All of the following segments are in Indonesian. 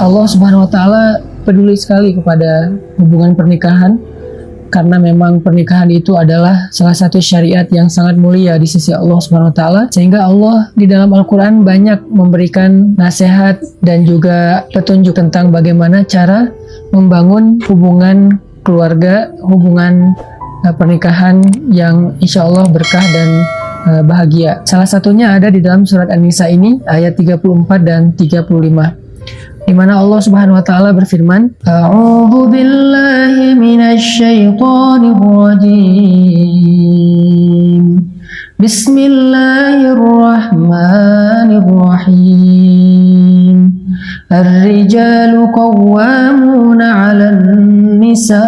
Allah Subhanahu wa taala peduli sekali kepada hubungan pernikahan, karena memang pernikahan itu adalah salah satu syariat yang sangat mulia di sisi Allah Subhanahu wa taala, sehingga Allah di dalam Al-Qur'an banyak memberikan nasihat dan juga petunjuk tentang bagaimana cara membangun hubungan keluarga, hubungan pernikahan yang insya Allah berkah dan bahagia. Salah satunya ada di dalam surat An-Nisa ini ayat 34 dan 35. Di mana Allah Subhanahu wa taala berfirman, A'udzu billahi minasy syaithanir rajim. Bismillahirrahmanirrahim. Ar-rijalu qawwamuna 'alan nisa'i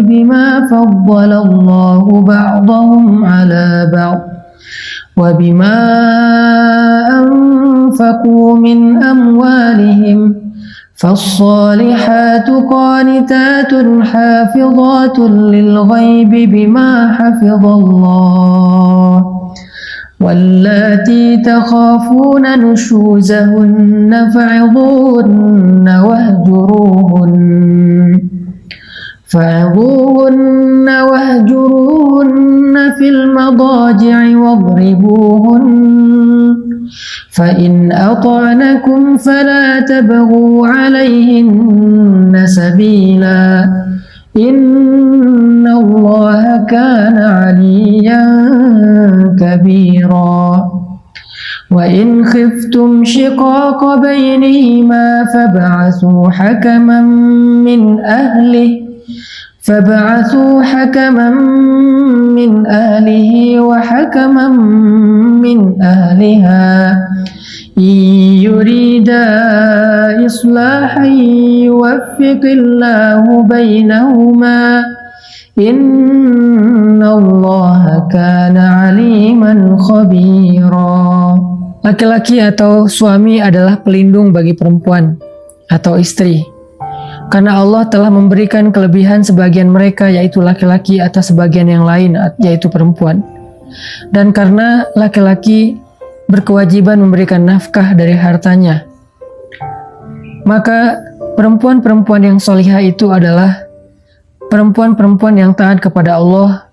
bima faddala Allahu ba'dahum 'ala ba'd وبما أنفقوا من أموالهم فالصالحات قانتات حافظات للغيب بما حفظ الله واللاتي تخافون نشوزهن فعظوهن واهجروهن في المضاجع واضربوهن فإن أطعنكم فلا تبغوا عليهن سبيلا إن الله كان عليا كبيرا وإن خفتم شقاق بينهما فابعثوا حكما من أهله وحكما من أهلها إن يريدا إصلاحا يوفق الله بينهما إن الله كان عليما خبيرا. Laki-laki atau suami adalah pelindung bagi perempuan atau istri, karena Allah telah memberikan kelebihan sebagian mereka, yaitu laki-laki, atas sebagian yang lain, yaitu perempuan. Dan karena laki-laki berkewajiban memberikan nafkah dari hartanya, maka perempuan-perempuan yang solihah itu adalah perempuan-perempuan yang taat kepada Allah,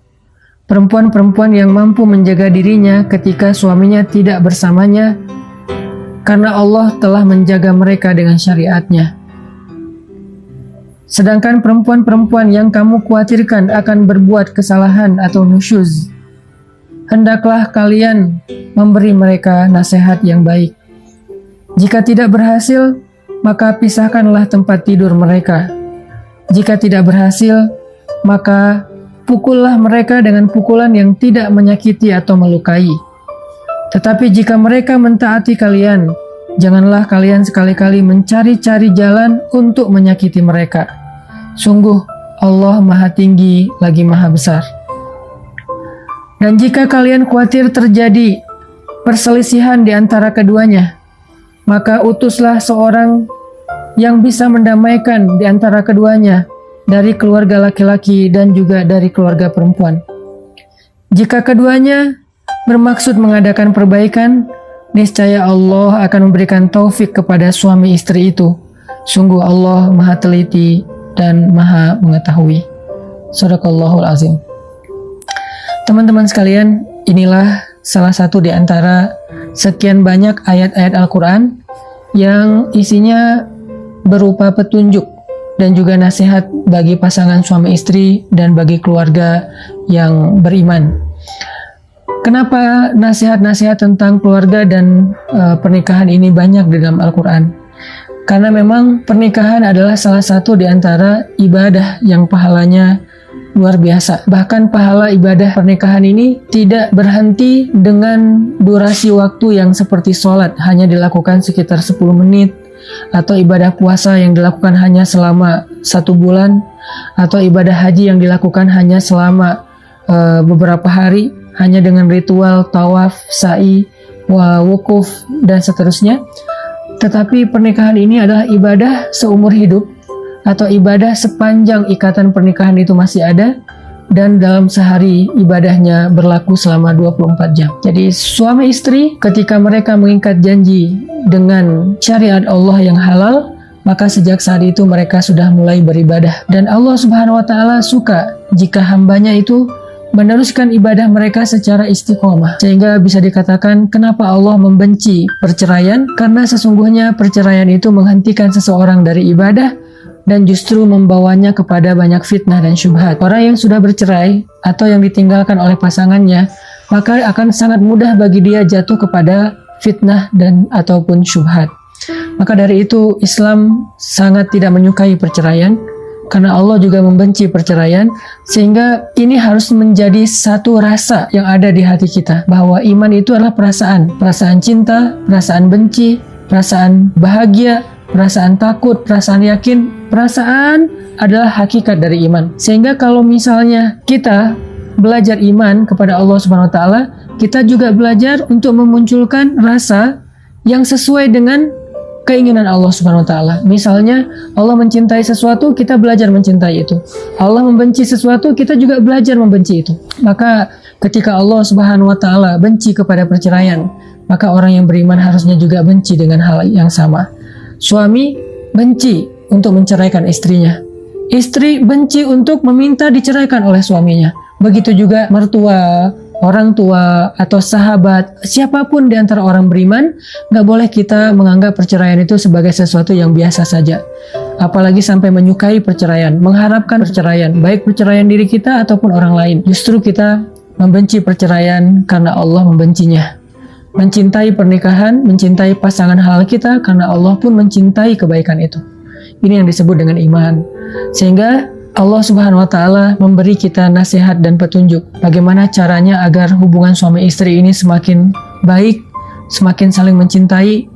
perempuan-perempuan yang mampu menjaga dirinya ketika suaminya tidak bersamanya, karena Allah telah menjaga mereka dengan syariatnya. Sedangkan perempuan-perempuan yang kamu khawatirkan akan berbuat kesalahan atau nusyuz, hendaklah kalian memberi mereka nasihat yang baik. Jika tidak berhasil, maka pisahkanlah tempat tidur mereka. Jika tidak berhasil, maka pukullah mereka dengan pukulan yang tidak menyakiti atau melukai. Tetapi jika mereka mentaati kalian, janganlah kalian sekali-kali mencari-cari jalan untuk menyakiti mereka. Sungguh Allah Maha Tinggi lagi Maha Besar. Dan jika kalian khawatir terjadi perselisihan di antara keduanya, maka utuslah seorang yang bisa mendamaikan di antara keduanya dari keluarga laki-laki dan juga dari keluarga perempuan. Jika keduanya bermaksud mengadakan perbaikan, niscaya Allah akan memberikan taufik kepada suami istri itu. Sungguh Allah Maha Teliti dan Maha Mengetahui. Shadaqallahul Azim. Teman-teman sekalian, inilah salah satu di antara sekian banyak ayat-ayat Al-Quran yang isinya berupa petunjuk dan juga nasihat bagi pasangan suami istri dan bagi keluarga yang beriman. Kenapa nasihat-nasihat tentang keluarga dan pernikahan ini banyak di dalam Al-Quran? Karena memang pernikahan adalah salah satu di antara ibadah yang pahalanya luar biasa. Bahkan pahala ibadah pernikahan ini tidak berhenti dengan durasi waktu yang seperti sholat, hanya dilakukan sekitar 10 menit, atau ibadah puasa yang dilakukan hanya selama 1 bulan, atau ibadah haji yang dilakukan hanya selama beberapa hari, hanya dengan ritual tawaf, sa'i, wukuf, dan seterusnya. Tetapi pernikahan ini adalah ibadah seumur hidup, atau ibadah sepanjang ikatan pernikahan itu masih ada, dan dalam sehari ibadahnya berlaku selama 24 jam. Jadi suami istri ketika mereka mengikat janji dengan syariat Allah yang halal, maka sejak saat itu mereka sudah mulai beribadah. Dan Allah Subhanahu wa Ta'ala suka jika hambanya itu meneruskan ibadah mereka secara istiqomah. Sehingga bisa dikatakan kenapa Allah membenci perceraian? Karena sesungguhnya perceraian itu menghentikan seseorang dari ibadah dan justru membawanya kepada banyak fitnah dan syubhat. Orang yang sudah bercerai atau yang ditinggalkan oleh pasangannya, maka akan sangat mudah bagi dia jatuh kepada fitnah dan ataupun syubhat. Maka dari itu Islam sangat tidak menyukai perceraian, karena Allah juga membenci perceraian, sehingga ini harus menjadi satu rasa yang ada di hati kita, bahwa iman itu adalah perasaan cinta, perasaan benci, perasaan bahagia, perasaan takut, perasaan yakin. Perasaan adalah hakikat dari iman. Sehingga kalau misalnya kita belajar iman kepada Allah Subhanahu wa Ta'ala, kita juga belajar untuk memunculkan rasa yang sesuai dengan keinginan Allah Subhanahu wa Ta'ala. Misalnya Allah mencintai sesuatu, kita belajar mencintai itu. Allah membenci sesuatu, kita juga belajar membenci itu. Maka ketika Allah Subhanahu wa Ta'ala benci kepada perceraian, maka orang yang beriman harusnya juga benci dengan hal yang sama. Suami benci untuk menceraikan istrinya. Istri benci untuk meminta diceraikan oleh suaminya. Begitu juga mertua, orang tua, atau sahabat, siapapun di antara orang beriman, nggak boleh kita menganggap perceraian itu sebagai sesuatu yang biasa saja. Apalagi sampai menyukai perceraian, mengharapkan perceraian, baik perceraian diri kita ataupun orang lain. Justru kita membenci perceraian karena Allah membencinya. Mencintai pernikahan, mencintai pasangan halal kita karena Allah pun mencintai kebaikan itu. Ini yang disebut dengan iman. Sehingga Allah Subhanahu wa Ta'ala memberi kita nasihat dan petunjuk bagaimana caranya agar hubungan suami istri ini semakin baik, semakin saling mencintai,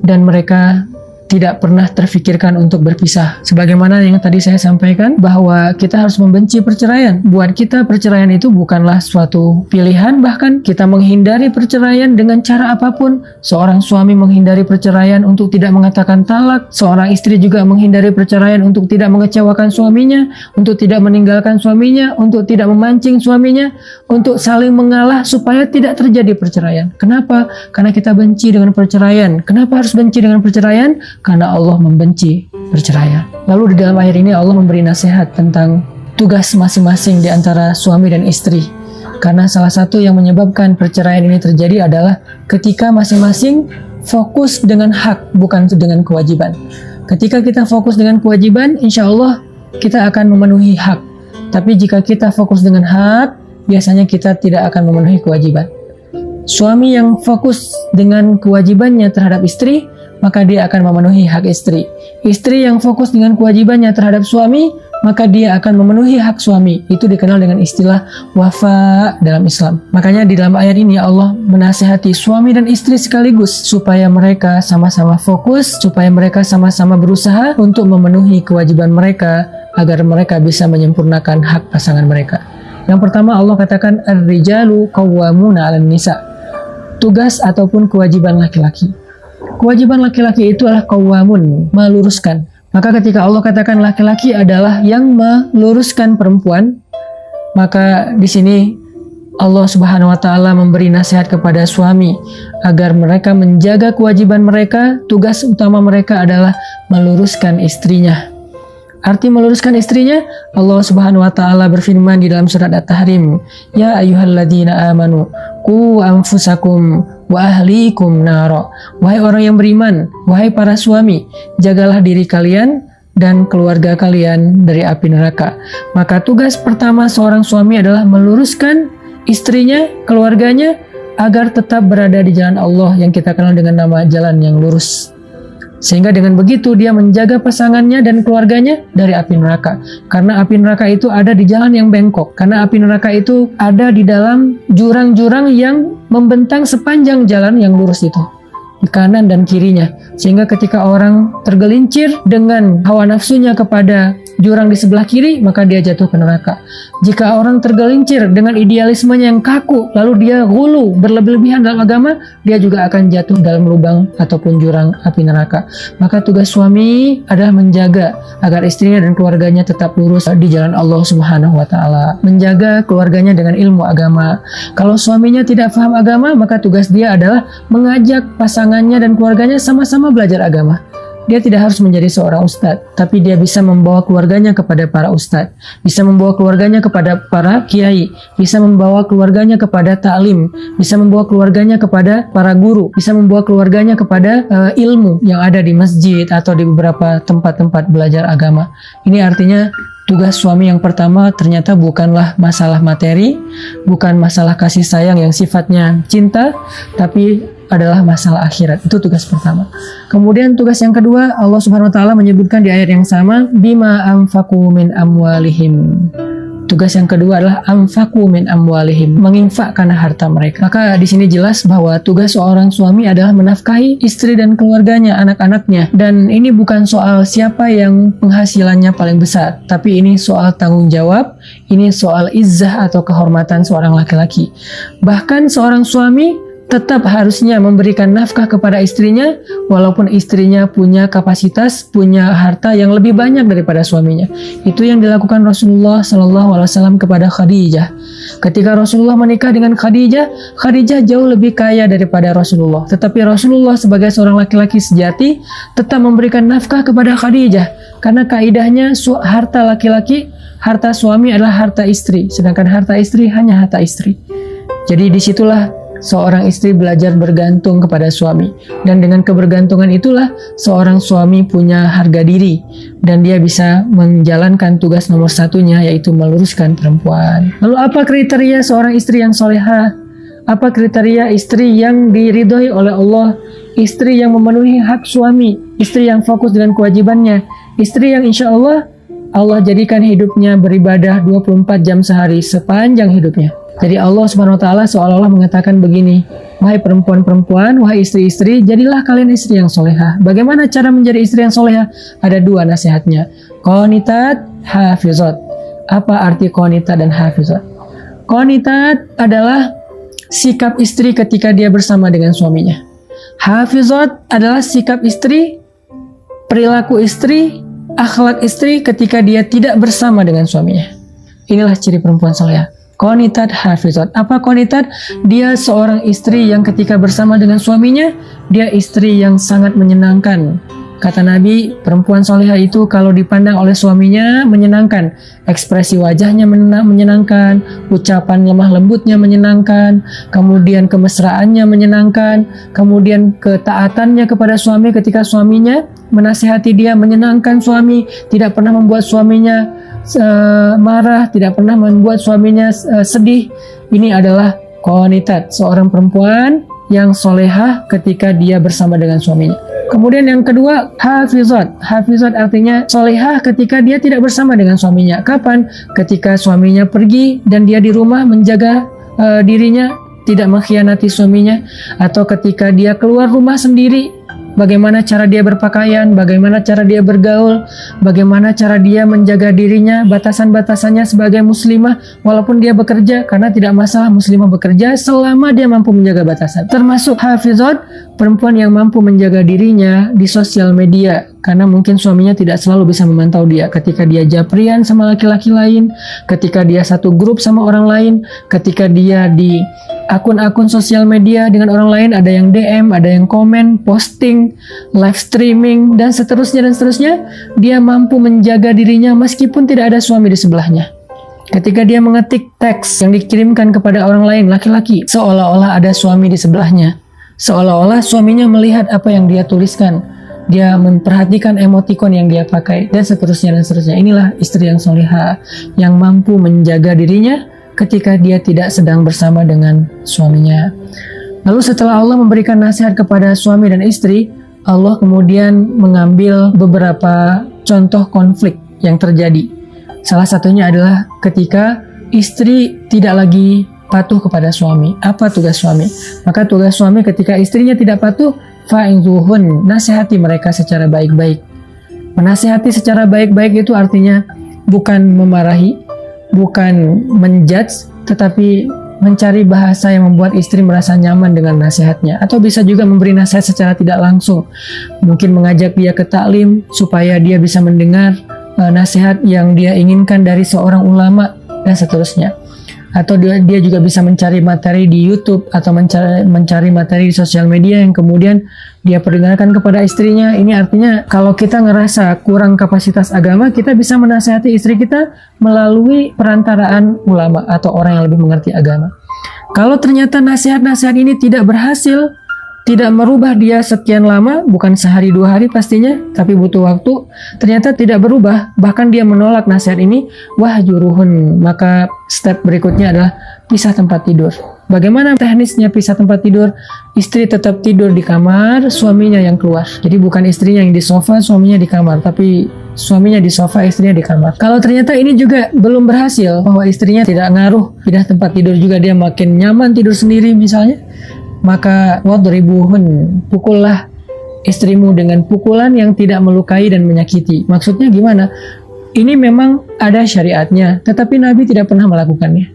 dan mereka tidak pernah terfikirkan untuk berpisah. Sebagaimana yang tadi saya sampaikan, bahwa kita harus membenci perceraian. Buat kita perceraian itu bukanlah suatu pilihan, bahkan kita menghindari perceraian dengan cara apapun. Seorang suami menghindari perceraian untuk tidak mengatakan talak, seorang istri juga menghindari perceraian untuk tidak mengecewakan suaminya, untuk tidak meninggalkan suaminya, untuk tidak memancing suaminya, untuk saling mengalah supaya tidak terjadi perceraian. Kenapa? Karena kita benci dengan perceraian. Kenapa harus benci dengan perceraian? Karena Allah membenci perceraian. Lalu di dalam ayat ini Allah memberi nasihat tentang tugas masing-masing di antara suami dan istri. Karena salah satu yang menyebabkan perceraian ini terjadi adalah ketika masing-masing fokus dengan hak, bukan dengan kewajiban. Ketika kita fokus dengan kewajiban, insya Allah kita akan memenuhi hak. Tapi jika kita fokus dengan hak, biasanya kita tidak akan memenuhi kewajiban. Suami yang fokus dengan kewajibannya terhadap istri, maka dia akan memenuhi hak istri. Istri yang fokus dengan kewajibannya terhadap suami, maka dia akan memenuhi hak suami. Itu dikenal dengan istilah wafa dalam Islam. Makanya di dalam ayat ini Allah menasihati suami dan istri sekaligus supaya mereka sama-sama fokus, supaya mereka sama-sama berusaha untuk memenuhi kewajiban mereka agar mereka bisa menyempurnakan hak pasangan mereka. Yang pertama Allah katakan ar-rijalu qawwamuna 'alan nisa. Tugas ataupun kewajiban laki-laki. Kewajiban laki-laki itu adalah qawwamun, meluruskan. Maka ketika Allah katakan laki-laki adalah yang meluruskan perempuan, maka di sini Allah Subhanahu wa Ta'ala memberi nasihat kepada suami agar mereka menjaga kewajiban mereka. Tugas utama mereka adalah meluruskan istrinya. Arti meluruskan istrinya, Allah Subhanahu wa Ta'ala berfirman di dalam surat At-Tahrim, ya ayyuhalladzina amanu qu anfusakum wa ahlikum naro. Wahai orang yang beriman, wahai para suami, jagalah diri kalian dan keluarga kalian dari api neraka. Maka tugas pertama seorang suami adalah meluruskan istrinya, keluarganya, agar tetap berada di jalan Allah yang kita kenal dengan nama jalan yang lurus. Sehingga dengan begitu dia menjaga pasangannya dan keluarganya dari api neraka. Karena api neraka itu ada di jalan yang bengkok. Karena api neraka itu ada di dalam jurang-jurang yang membentang sepanjang jalan yang lurus itu, di kanan dan kirinya. Sehingga ketika orang tergelincir dengan hawa nafsunya kepada jurang di sebelah kiri, maka dia jatuh ke neraka. Jika orang tergelincir dengan idealismenya yang kaku, lalu dia ghulu, berlebih-lebihan dalam agama, dia juga akan jatuh dalam lubang ataupun jurang api neraka. Maka tugas suami adalah menjaga agar istrinya dan keluarganya tetap lurus di jalan Allah Subhanahu wa taala. Menjaga keluarganya dengan ilmu agama. Kalau suaminya tidak paham agama, maka tugas dia adalah mengajak pasangannya dan keluarganya sama-sama belajar agama. Dia tidak harus menjadi seorang ustadz, tapi dia bisa membawa keluarganya kepada para ustadz, bisa membawa keluarganya kepada para kiai, bisa membawa keluarganya kepada ta'lim, bisa membawa keluarganya kepada para guru, bisa membawa keluarganya kepada ilmu yang ada di masjid atau di beberapa tempat-tempat belajar agama. Ini artinya tugas suami yang pertama ternyata bukanlah masalah materi, bukan masalah kasih sayang yang sifatnya cinta, tapi adalah masalah akhirat. Itu tugas pertama. Kemudian tugas yang kedua, Allah Subhanahu wa taala menyebutkan di ayat yang sama, bima anfaqu min amwalihim. Tugas yang kedua adalah anfaqu min amwalihim, menginfakkan harta mereka. Maka di sini jelas bahwa tugas seorang suami adalah menafkahi istri dan keluarganya, anak-anaknya. Dan ini bukan soal siapa yang penghasilannya paling besar, tapi ini soal tanggung jawab, ini soal izzah atau kehormatan seorang laki-laki. Bahkan seorang suami tetap harusnya memberikan nafkah kepada istrinya, walaupun istrinya punya kapasitas, punya harta yang lebih banyak daripada suaminya. Itu yang dilakukan Rasulullah SAW kepada Khadijah. Ketika Rasulullah menikah dengan Khadijah, Khadijah jauh lebih kaya daripada Rasulullah. Tetapi Rasulullah sebagai seorang laki-laki sejati tetap memberikan nafkah kepada Khadijah, karena kaidahnya harta laki-laki, harta suami adalah harta istri, sedangkan harta istri hanya harta istri. Jadi disitulah seorang istri belajar bergantung kepada suami, dan dengan kebergantungan itulah seorang suami punya harga diri dan dia bisa menjalankan tugas nomor satunya, yaitu meluruskan perempuan. Lalu apa kriteria seorang istri yang solehah? Apa kriteria istri yang diridhoi oleh Allah? Istri yang memenuhi hak suami, istri yang fokus dengan kewajibannya, istri yang insya Allah jadikan hidupnya beribadah 24 jam sehari sepanjang hidupnya. Jadi Allah Subhanahu wa taala seolah-olah mengatakan begini, wahai perempuan-perempuan, wahai istri-istri, jadilah kalian istri yang solehah. Bagaimana cara menjadi istri yang solehah? Ada dua nasihatnya, qanitat, hafizat. Apa arti qanitat dan hafizat? Qanitat adalah sikap istri ketika dia bersama dengan suaminya. Hafizat adalah sikap istri, perilaku istri, akhlak istri ketika dia tidak bersama dengan suaminya. Inilah ciri perempuan solehah. Qanitat hafizat. Apa qanitat? Dia seorang istri yang ketika bersama dengan suaminya, dia istri yang sangat menyenangkan. Kata Nabi, perempuan solehah itu kalau dipandang oleh suaminya menyenangkan. Ekspresi wajahnya menyenangkan, ucapan lemah lembutnya menyenangkan, kemudian kemesraannya menyenangkan, kemudian ketaatannya kepada suami ketika suaminya menasihati dia menyenangkan suami, tidak pernah membuat suaminya marah, tidak pernah membuat suaminya sedih. Ini adalah qanitat, seorang perempuan yang solehah ketika dia bersama dengan suaminya. Kemudian yang kedua, hafizat. Hafizat artinya solehah ketika dia tidak bersama dengan suaminya. Kapan? Ketika suaminya pergi dan dia di rumah menjaga dirinya, tidak mengkhianati suaminya, atau ketika dia keluar rumah sendiri, bagaimana cara dia berpakaian, bagaimana cara dia bergaul, bagaimana cara dia menjaga dirinya, batasan-batasannya sebagai muslimah walaupun dia bekerja, karena tidak masalah muslimah bekerja selama dia mampu menjaga batasan. Termasuk hafizat, perempuan yang mampu menjaga dirinya di sosial media, karena mungkin suaminya tidak selalu bisa memantau dia. Ketika dia japrian sama laki-laki lain, ketika dia satu grup sama orang lain, ketika dia di akun-akun sosial media dengan orang lain, ada yang DM, ada yang komen, posting, live streaming, dan seterusnya, dia mampu menjaga dirinya meskipun tidak ada suami di sebelahnya. Ketika dia mengetik teks yang dikirimkan kepada orang lain, laki-laki, seolah-olah ada suami di sebelahnya, seolah-olah suaminya melihat apa yang dia tuliskan, dia memperhatikan emotikon yang dia pakai, dan seterusnya. Inilah istri yang solehah, yang mampu menjaga dirinya ketika dia tidak sedang bersama dengan suaminya. Lalu setelah Allah memberikan nasihat kepada suami dan istri, Allah kemudian mengambil beberapa contoh konflik yang terjadi. Salah satunya adalah ketika istri tidak lagi patuh kepada suami. Apa tugas suami? Maka tugas suami ketika istrinya tidak patuh, fa'idhuhun, nasihati mereka secara baik-baik. Menasihati secara baik-baik itu artinya bukan memarahi, bukan menjudge, tetapi mencari bahasa yang membuat istri merasa nyaman dengan nasihatnya. Atau bisa juga memberi nasihat secara tidak langsung. Mungkin mengajak dia ke taklim supaya dia bisa mendengar nasihat yang dia inginkan dari seorang ulama dan seterusnya. Atau dia juga bisa mencari materi di YouTube atau mencari materi di sosial media yang kemudian dia perdengarkan kepada istrinya. Ini artinya kalau kita ngerasa kurang kapasitas agama, kita bisa menasihati istri kita melalui perantaraan ulama atau orang yang lebih mengerti agama. Kalau ternyata nasihat-nasihat ini tidak berhasil, tidak merubah dia sekian lama, bukan sehari 2 hari pastinya, tapi butuh waktu, ternyata tidak berubah, bahkan dia menolak nasihat ini, wahjuruhun, maka step berikutnya adalah pisah tempat tidur. Bagaimana teknisnya pisah tempat tidur? Istri tetap tidur di kamar, suaminya yang keluar. Jadi bukan istrinya yang di sofa, suaminya di kamar, tapi suaminya di sofa, istrinya di kamar. Kalau ternyata ini juga belum berhasil, bahwa istrinya tidak ngaruh pindah tempat tidur juga, dia makin nyaman tidur sendiri misalnya, maka wadribuhun, pukullah istrimu dengan pukulan yang tidak melukai dan menyakiti. Maksudnya gimana? Ini memang ada syariatnya, tetapi Nabi tidak pernah melakukannya.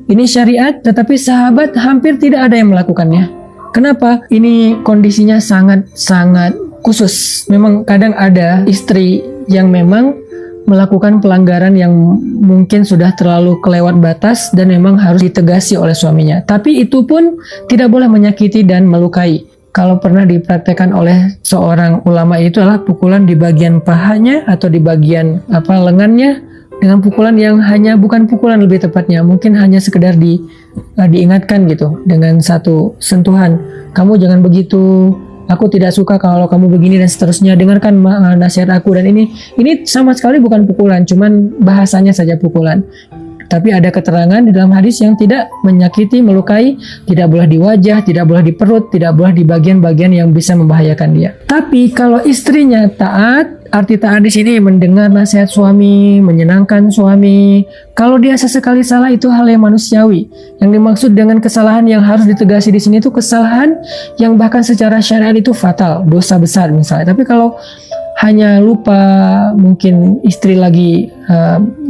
Ini syariat, tetapi sahabat hampir tidak ada yang melakukannya. Kenapa? Ini kondisinya sangat-sangat khusus. Memang kadang ada istri yang memang melakukan pelanggaran yang mungkin sudah terlalu kelewat batas dan memang harus ditegasi oleh suaminya. Tapi itu pun tidak boleh menyakiti dan melukai. Kalau pernah dipraktekkan oleh seorang ulama itu adalah pukulan di bagian pahanya atau di bagian lengannya dengan pukulan yang hanya bukan pukulan, lebih tepatnya mungkin hanya sekedar diingatkan gitu dengan satu sentuhan. Kamu jangan begitu. Aku tidak suka kalau kamu begini dan seterusnya. Dengarkan nasihat aku. Dan ini sama sekali bukan pukulan, cuman bahasanya saja pukulan. Tapi ada keterangan di dalam hadis yang tidak menyakiti, melukai, tidak boleh di wajah, tidak boleh di perut, tidak boleh di bagian-bagian yang bisa membahayakan dia. Tapi kalau istrinya taat, arti taat di sini mendengar nasihat suami, menyenangkan suami. Kalau dia sesekali salah itu hal yang manusiawi. Yang dimaksud dengan kesalahan yang harus ditegasi di sini itu kesalahan yang bahkan secara syariat itu fatal, dosa besar misalnya. Tapi kalau hanya lupa, mungkin istri lagi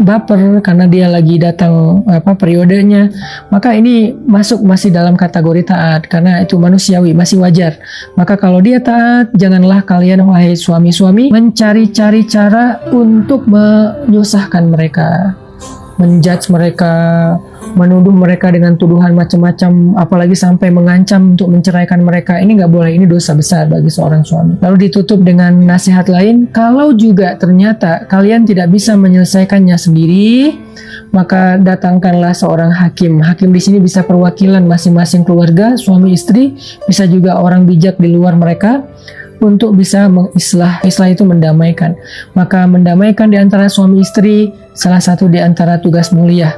baper karena dia lagi datang periodenya, maka ini masih dalam kategori taat karena itu manusiawi, masih wajar. Maka kalau dia taat, janganlah kalian wahai suami-suami mencari-cari cara untuk menyusahkan mereka, menjudge mereka, menuduh mereka dengan tuduhan macam-macam, apalagi sampai mengancam untuk menceraikan mereka. Ini nggak boleh, ini dosa besar bagi seorang suami. Lalu ditutup dengan nasihat lain, kalau juga ternyata kalian tidak bisa menyelesaikannya sendiri, maka datangkanlah seorang hakim. Hakim di sini bisa perwakilan masing-masing keluarga, suami istri, bisa juga orang bijak di luar mereka, untuk bisa mengislah. Islah itu mendamaikan. Maka mendamaikan di antara suami istri salah satu di antara tugas mulia.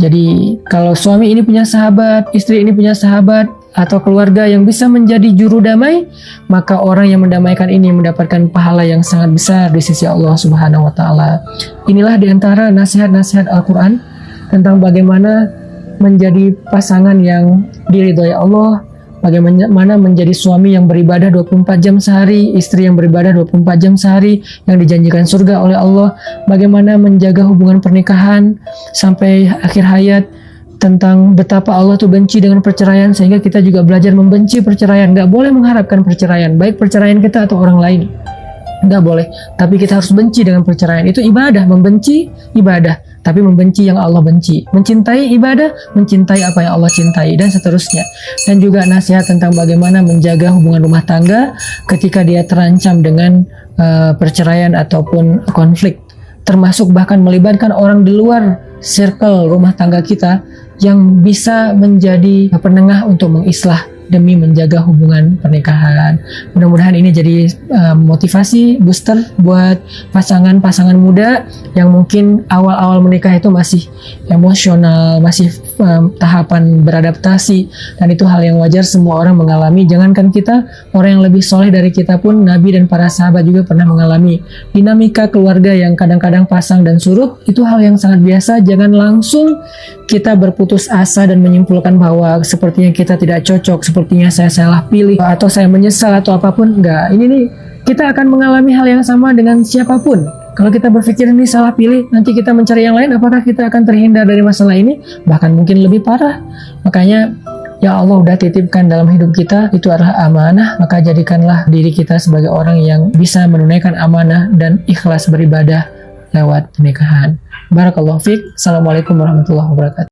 Jadi kalau suami ini punya sahabat, istri ini punya sahabat atau keluarga yang bisa menjadi juru damai, maka orang yang mendamaikan ini mendapatkan pahala yang sangat besar di sisi Allah Subhanahu wa taala. Inilah di antara nasihat-nasihat Al-Qur'an tentang bagaimana menjadi pasangan yang diridhoi Allah, bagaimana menjadi suami yang beribadah 24 jam sehari, istri yang beribadah 24 jam sehari, yang dijanjikan surga oleh Allah, bagaimana menjaga hubungan pernikahan sampai akhir hayat, tentang betapa Allah tuh benci dengan perceraian, sehingga kita juga belajar membenci perceraian. Gak boleh mengharapkan perceraian, baik perceraian kita atau orang lain. Gak boleh, tapi kita harus benci dengan perceraian. Itu ibadah, membenci ibadah, tapi membenci yang Allah benci. Mencintai ibadah, mencintai apa yang Allah cintai, dan seterusnya. Dan juga nasihat tentang bagaimana menjaga hubungan rumah tangga ketika dia terancam dengan perceraian ataupun konflik, termasuk bahkan melibatkan orang di luar circle rumah tangga kita yang bisa menjadi penengah untuk mengislah demi menjaga hubungan pernikahan. Mudah-mudahan ini jadi motivasi booster buat pasangan-pasangan muda yang mungkin awal-awal menikah itu masih emosional, masih tahapan beradaptasi, dan itu hal yang wajar, semua orang mengalami. Jangankan kita, orang yang lebih soleh dari kita pun, Nabi dan para sahabat juga pernah mengalami dinamika keluarga yang kadang-kadang pasang dan surut. Itu hal yang sangat biasa. Jangan langsung kita berputus asa dan menyimpulkan bahwa sepertinya kita tidak cocok, sepertinya saya salah pilih, atau saya menyesal atau apapun. Enggak, ini nih kita akan mengalami hal yang sama dengan siapapun. Kalau kita berpikir ini salah pilih, nanti kita mencari yang lain, apakah kita akan terhindar dari masalah ini? Bahkan mungkin lebih parah. Makanya, ya Allah udah titipkan dalam hidup kita, itu adalah amanah, maka jadikanlah diri kita sebagai orang yang bisa menunaikan amanah dan ikhlas beribadah lewat pernikahan. Barakallahu fiik. Assalamualaikum warahmatullahi wabarakatuh.